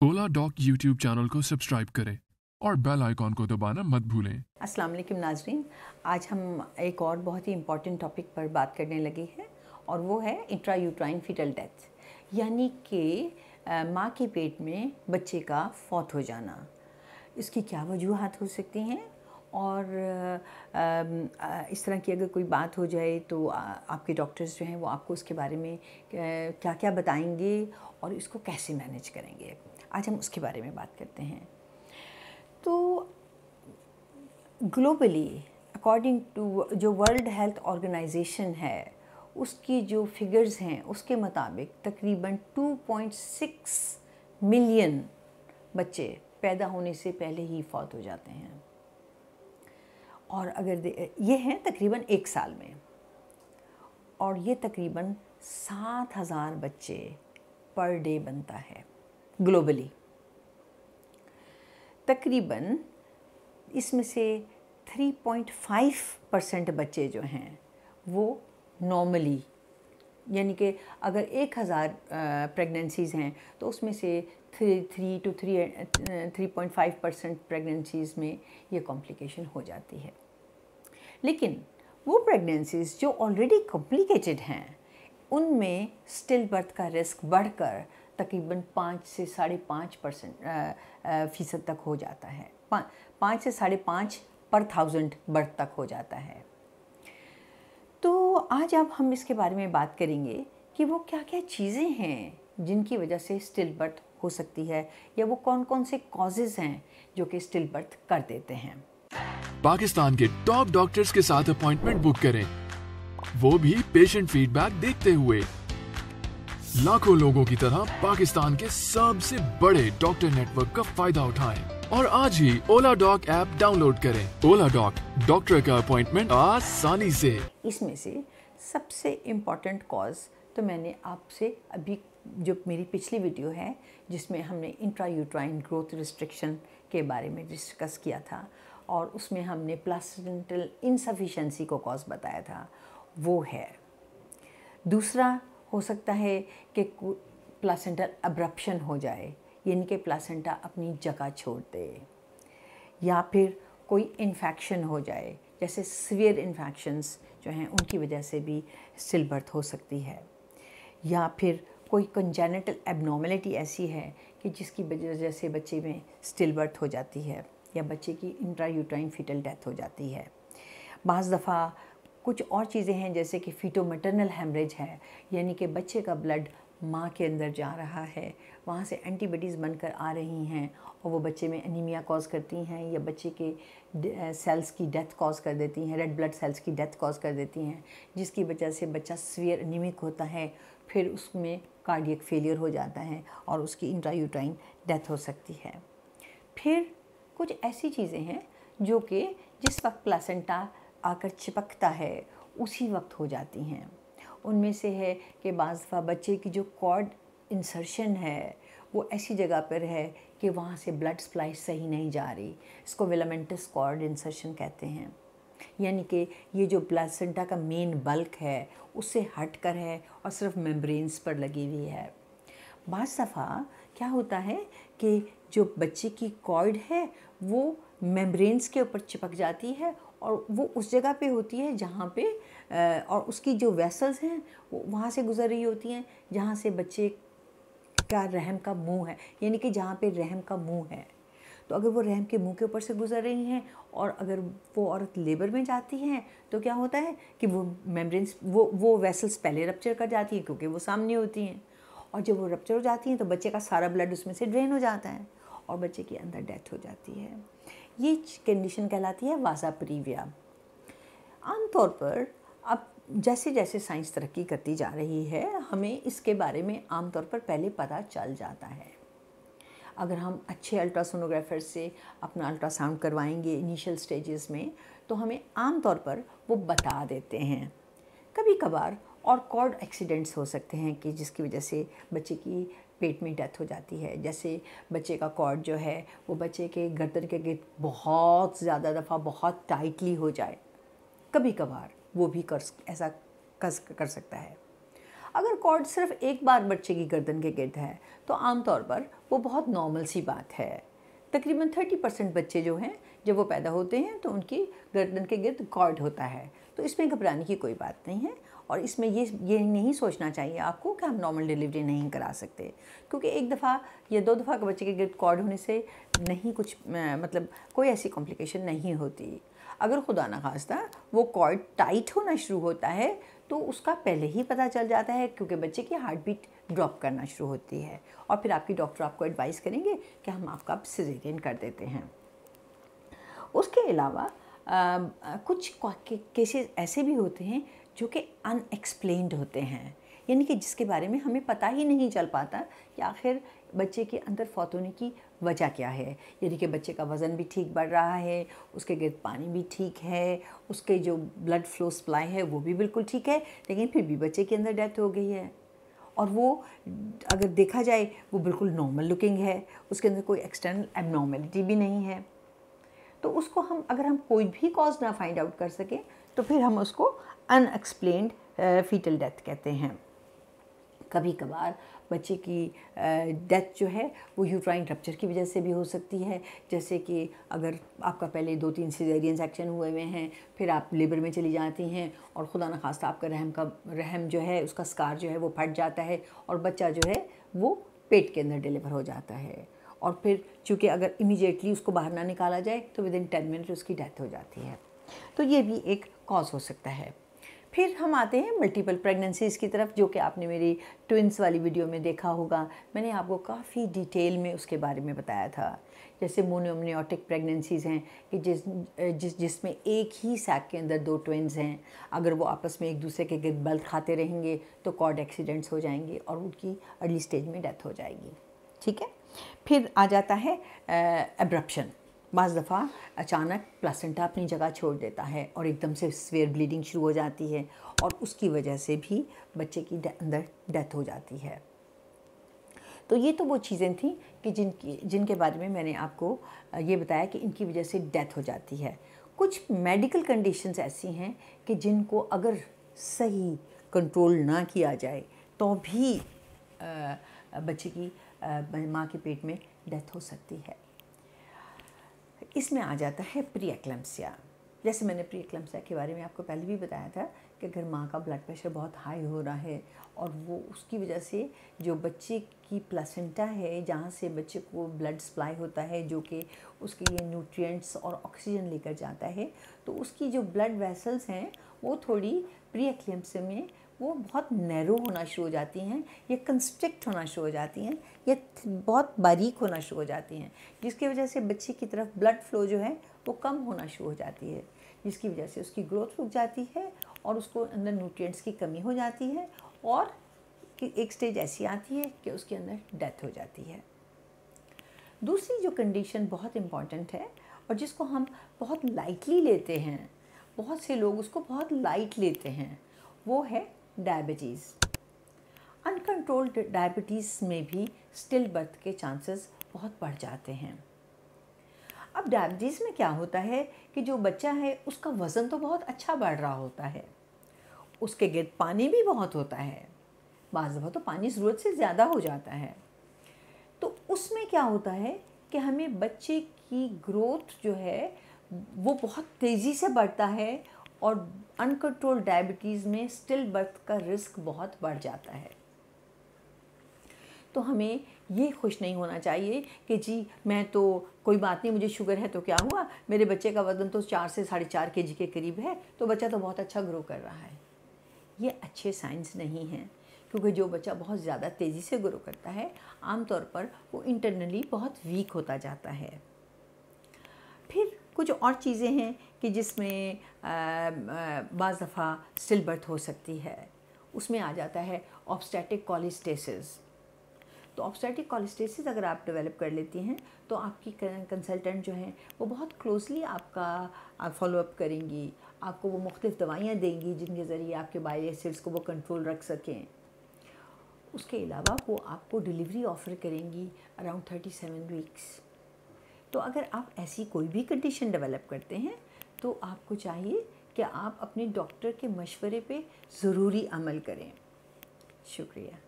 ओला dock YouTube channel को subscribe करें और बेल आइकॉन को दबाना मत भूलें। अस्सलाम वालेकुम नाज़रीन, आज हम एक और बहुत ही इम्पॉर्टेंट टॉपिक पर बात करने लगे हैं और वो है इंट्रायूट्राइन फीटल डेथ, यानी कि माँ के पेट में बच्चे का फौत हो जाना। इसकी क्या वजूहात हो सकती हैं और इस तरह की अगर कोई बात हो जाए तो आपके डॉक्टर्स जो हैं वो आपको उसके बारे में क्या क्या बताएंगे और इसको कैसे मैनेज करेंगे। आज हम उसके बारे में बात करते हैं। तो ग्लोबली अकॉर्डिंग टू जो वर्ल्ड हेल्थ ऑर्गेनाइजेशन है उसकी जो फिगर्स हैं उसके मुताबिक तकरीबन 2.6 मिलियन बच्चे पैदा होने से पहले ही फौत हो जाते हैं। और अगर ये हैं तकरीबन एक साल में, और ये तकरीबन 7,000 बच्चे पर डे बनता है ग्लोबली। तकरीबन इसमें से 3.5% बच्चे जो हैं वो नॉर्मली, यानी कि अगर 1,000 प्रेगनेंसीज़ हैं तो उसमें से 3.5% प्रेगनेंसीज़ में ये कॉम्प्लिकेशन हो जाती है। लेकिन वो प्रेगनेंसीज़ जो ऑलरेडी कॉम्प्लिकेटेड हैं उनमें स्टिल बर्थ का रिस्क बढ़कर तकरीबन 5 से 5.5% फ़ीसद तक हो जाता है। 5 से 5.5 पर 1000 बर्थ तक हो जाता है। तो आज अब हम इसके बारे में बात करेंगे कि वो क्या क्या चीज़ें हैं जिनकी वजह से स्टिल बर्थ हो सकती है, या वो कौन कौन से कॉजेज़ हैं जो कि स्टिल बर्थ कर देते हैं। पाकिस्तान के टॉप डॉक्टर्स के साथ अपॉइंटमेंट बुक करें, वो भी पेशेंट फीडबैक देखते हुए। लाखों लोगों की तरह पाकिस्तान के सबसे बड़े डॉक्टर नेटवर्क का फायदा उठाएं और आज ही ओला डॉक ऐप डाउनलोड करें। ओला डॉक, डॉक्टर का अपॉइंटमेंट आसानी से। इसमें से सबसे इम्पॉर्टेंट कॉज तो मैंने आपसे अभी जो मेरी पिछली वीडियो है जिसमें हमने इंट्रायूट्राइन ग्रोथ रिस्ट्रिक्शन के बारे में डिस्कस किया था और उसमें हमने प्लासेंटल इनसफिशिएंसी को कॉज बताया था, वो है। दूसरा हो सकता है कि प्लासेंटल अब्रप्शन हो जाए, यानी कि प्लासेंटा अपनी जगह छोड़ दे, या फिर कोई इन्फेक्शन हो जाए, जैसे सीवियर इन्फेक्शंस जो हैं उनकी वजह से भी स्टिल बर्थ हो सकती है, या फिर कोई कंजेनिटल एबनॉर्मलिटी ऐसी है कि जिसकी वजह से बच्चे में स्टिल बर्थ हो जाती है या बच्चे की इंट्रायूट्राइन फीटल डेथ हो जाती है। बाज़ दफ़ा कुछ और चीज़ें हैं जैसे कि फीटो मैटरनल हेमरेज है, यानी कि बच्चे का ब्लड माँ के अंदर जा रहा है, वहाँ से एंटीबॉडीज़ बनकर आ रही हैं और वो बच्चे में एनीमिया कॉज करती हैं या बच्चे के सेल्स की डेथ कॉज कर देती हैं, रेड ब्लड सेल्स की डेथ कॉज कर देती हैं, जिसकी वजह से बच्चा सीवियर एनीमिक होता है, फिर उसमें कार्डियक फेलियर हो जाता है और उसकी इंट्रायूट्राइन डेथ हो सकती है। फिर कुछ ऐसी चीज़ें हैं जो कि जिस वक्त प्लासेंटा आकर चिपकता है उसी वक्त हो जाती हैं। उनमें से है कि बाज़ दफ़ा बच्चे की जो कॉर्ड इंसर्शन है वो ऐसी जगह पर है कि वहाँ से ब्लड सप्लाई सही नहीं जा रही, इसको विलामेंटस कॉर्ड इंसर्शन कहते हैं। यानी कि ये जो प्लासेंटा का मेन बल्क है उससे हटकर है और सिर्फ मेम्ब्रेन्स पर लगी हुई है। बाज़ दफ़ा क्या होता है कि जो बच्चे की कॉर्ड है वो मेम्ब्रेन्स के ऊपर चिपक जाती है और वो उस जगह पे होती है जहाँ पे और उसकी जो वेसल्स हैं वो वहाँ से गुजर रही होती हैं जहाँ से बच्चे का रहम का मुंह है, यानी कि जहाँ पे रहम का मुंह है। तो अगर वो रहम के मुंह के ऊपर से गुजर रही हैं और अगर वो औरत लेबर में जाती हैं तो क्या होता है कि वो मेम्ब्रेन्स वो वेसल्स पहले रप्चर कर जाती हैं क्योंकि वो सामने होती हैं, और जब वो रप्चर हो जाती हैं तो बच्चे का सारा ब्लड उसमें से ड्रेन हो जाता है और बच्चे के अंदर डेथ हो जाती है। ये कंडीशन कहलाती है वासा प्रीविया। आमतौर पर अब जैसे जैसे साइंस तरक्की करती जा रही है हमें इसके बारे में आमतौर पर पहले पता चल जाता है। अगर हम अच्छे अल्ट्रासोनोग्राफर से अपना अल्ट्रासाउंड करवाएंगे इनिशियल स्टेजेस में तो हमें आमतौर पर वो बता देते हैं। कभी कभार और कॉर्ड एक्सीडेंट्स हो सकते हैं कि जिसकी वजह से बच्चे की पेट में डेथ हो जाती है, जैसे बच्चे का कॉर्ड जो है वो बच्चे के गर्दन के गिर्द बहुत ज़्यादा दफ़ा बहुत टाइटली हो जाए, कभी कभार वो भी ऐसा कर सकता है। अगर कॉर्ड सिर्फ एक बार बच्चे की गर्दन के गिर्द है तो आमतौर पर वो बहुत नॉर्मल सी बात है। तकरीबन 30% बच्चे जो हैं जब वो पैदा होते हैं तो उनकी गर्दन के गिर्द कॉर्ड होता है, तो इसमें घबराने की कोई बात नहीं है। और इसमें ये नहीं सोचना चाहिए आपको कि हम नॉर्मल डिलीवरी नहीं करा सकते, क्योंकि एक दफ़ा या 2 दफ़ा के बच्चे के गिर्द कॉर्ड होने से नहीं कुछ मतलब कोई ऐसी कॉम्प्लिकेशन नहीं होती। अगर खुदा न खास्ता वो कॉर्ड टाइट होना शुरू होता है तो उसका पहले ही पता चल जाता है, क्योंकि बच्चे की हार्ट बीट ड्रॉप करना शुरू होती है और फिर आपकी डॉक्टर आपको एडवाइस करेंगे कि हम आपका सिजेरियन कर देते हैं। उसके अलावा कुछ केसेस ऐसे भी होते हैं जो कि अनएक्सप्लेन्ड होते हैं, यानी कि जिसके बारे में हमें पता ही नहीं चल पाता कि आखिर बच्चे के अंदर फौत होने की वजह क्या है। यानी कि बच्चे का वज़न भी ठीक बढ़ रहा है, उसके गिर्द पानी भी ठीक है, उसके जो ब्लड फ्लो सप्लाई है वो भी बिल्कुल ठीक है, लेकिन फिर भी बच्चे के अंदर डेथ हो गई है। और वो अगर देखा जाए वो बिल्कुल नॉर्मल लुकिंग है, उसके अंदर कोई एक्सटर्नल एबनॉर्मेलिटी भी नहीं है। तो उसको अगर हम कोई भी कॉज ना फाइंड आउट कर सकें तो फिर हम उसको अनएक्सप्लेन्ड फीटल डेथ कहते हैं। कभी कभार बच्चे की डेथ जो है वो यूट्राइन रप्चर की वजह से भी हो सकती है, जैसे कि अगर आपका पहले 2-3 सिजेरियन सेक्शन हुए हुए हैं, फिर आप लेबर में चली जाती हैं और खुदा न खास्ता आपका रहम जो है उसका स्कार जो है वो फट जाता है और बच्चा जो है वो पेट के अंदर डिलीवर हो जाता है। और फिर चूँकि अगर इमीडिएटली उसको बाहर ना निकाला जाए तो विदिन 10 मिनट उसकी डेथ हो जाती है। तो ये भी एक कॉज हो सकता है। फिर हम आते हैं मल्टीपल प्रेगनेंसीज़ की तरफ, जो कि आपने मेरी ट्विंस वाली वीडियो में देखा होगा। मैंने आपको काफ़ी डिटेल में उसके बारे में बताया था। जैसे मोनोअम्नियोटिक प्रेगनेंसीज़ हैं कि जिसमें एक ही सैक के अंदर 2 ट्विंस हैं, अगर वो आपस में एक दूसरे के गिर्द बल खाते रहेंगे तो कॉर्ड एक्सीडेंट्स हो जाएंगे और उनकी अर्ली स्टेज में डेथ हो जाएगी। ठीक है। फिर आ जाता है एब्रप्शन। बाज़ दफ़ा अचानक प्लासेंटा अपनी जगह छोड़ देता है और एकदम से सीवियर ब्लीडिंग शुरू हो जाती है और उसकी वजह से भी बच्चे की अंदर डेथ हो जाती है। तो ये तो वो चीज़ें थी कि जिनके बारे में मैंने आपको ये बताया कि इनकी वजह से डेथ हो जाती है। कुछ मेडिकल कंडीशंस ऐसी हैं कि जिनको अगर सही कंट्रोल ना किया जाए तो भी बच्चे की माँ के पेट में डेथ हो सकती है। इसमें आ जाता है प्री एक्लैम्सिया। जैसे मैंने प्री एक्लैम्सिया के बारे में आपको पहले भी बताया था कि अगर माँ का ब्लड प्रेशर बहुत हाई हो रहा है और वो उसकी वजह से जो बच्चे की प्लासेंटा है, जहाँ से बच्चे को ब्लड सप्लाई होता है, जो कि उसके लिए न्यूट्रिएंट्स और ऑक्सीजन लेकर जाता है, तो उसकी जो ब्लड वेसल्स हैं वो थोड़ी प्री एक्लैम्सिया में वो बहुत नैरो होना शुरू हो जाती हैं, ये कंस्ट्रिक्ट होना शुरू हो जाती हैं, ये बहुत बारीक होना शुरू हो जाती हैं, जिसकी वजह से बच्चे की तरफ ब्लड फ्लो जो है वो कम होना शुरू हो जाती है, जिसकी वजह से उसकी ग्रोथ रुक जाती है और उसको अंदर न्यूट्रिएंट्स की कमी हो जाती है और एक स्टेज ऐसी आती है कि उसके अंदर डेथ हो जाती है। दूसरी जो कंडीशन बहुत इम्पॉर्टेंट है और जिसको हम बहुत लाइटली लेते हैं, बहुत से लोग उसको बहुत लाइट लेते हैं, वो है डायबिटीज़। अनकंट्रोल्ड डायबिटीज़ में भी स्टिल बर्थ के चांसेस बहुत बढ़ जाते हैं। अब डायबिटीज़ में क्या होता है कि जो बच्चा है उसका वज़न तो बहुत अच्छा बढ़ रहा होता है, उसके गिर्द पानी भी बहुत होता है, बाज़ दफ़ा तो पानी ज़रूरत से ज़्यादा हो जाता है। तो उसमें क्या होता है कि हमें बच्चे की ग्रोथ जो है वो बहुत तेज़ी से बढ़ता है और अनकंट्रोल्ड डायबिटीज़ में स्टिल बर्थ का रिस्क बहुत बढ़ जाता है। तो हमें ये खुश नहीं होना चाहिए कि जी मैं तो कोई बात नहीं, मुझे शुगर है तो क्या हुआ, मेरे बच्चे का वज़न तो 4 से 4.5 kg के करीब है तो बच्चा तो बहुत अच्छा ग्रो कर रहा है। ये अच्छे साइंस नहीं हैं, क्योंकि जो बच्चा बहुत ज़्यादा तेज़ी से ग्रो करता है आमतौर पर वो इंटरनली बहुत वीक होता जाता है। फिर कुछ और चीज़ें हैं कि जिसमें बाज़ दफ़ा स्टिल बर्थ हो सकती है। उसमें आ जाता है ऑब्स्टेटिक कॉलिस्टेसिस। तो ऑब्स्टेटिक कॉलिस्टेसिस अगर आप डेवलप कर लेती हैं तो आपकी कंसल्टेंट जो हैं वो बहुत क्लोजली आपका फॉलोअप करेंगी, आपको वो मुख्तलिफ़ दवाइयाँ देंगी जिनके ज़रिए आपके बाइल एसिड्स को वो कंट्रोल रख सकें। उसके अलावा वो आपको डिलीवरी ऑफ़र करेंगी अराउंड 37 वीक्स। तो अगर आप ऐसी कोई भी कंडीशन डेवलप करते हैं तो आपको चाहिए कि आप अपने डॉक्टर के मशवरे पे ज़रूरी अमल करें। शुक्रिया।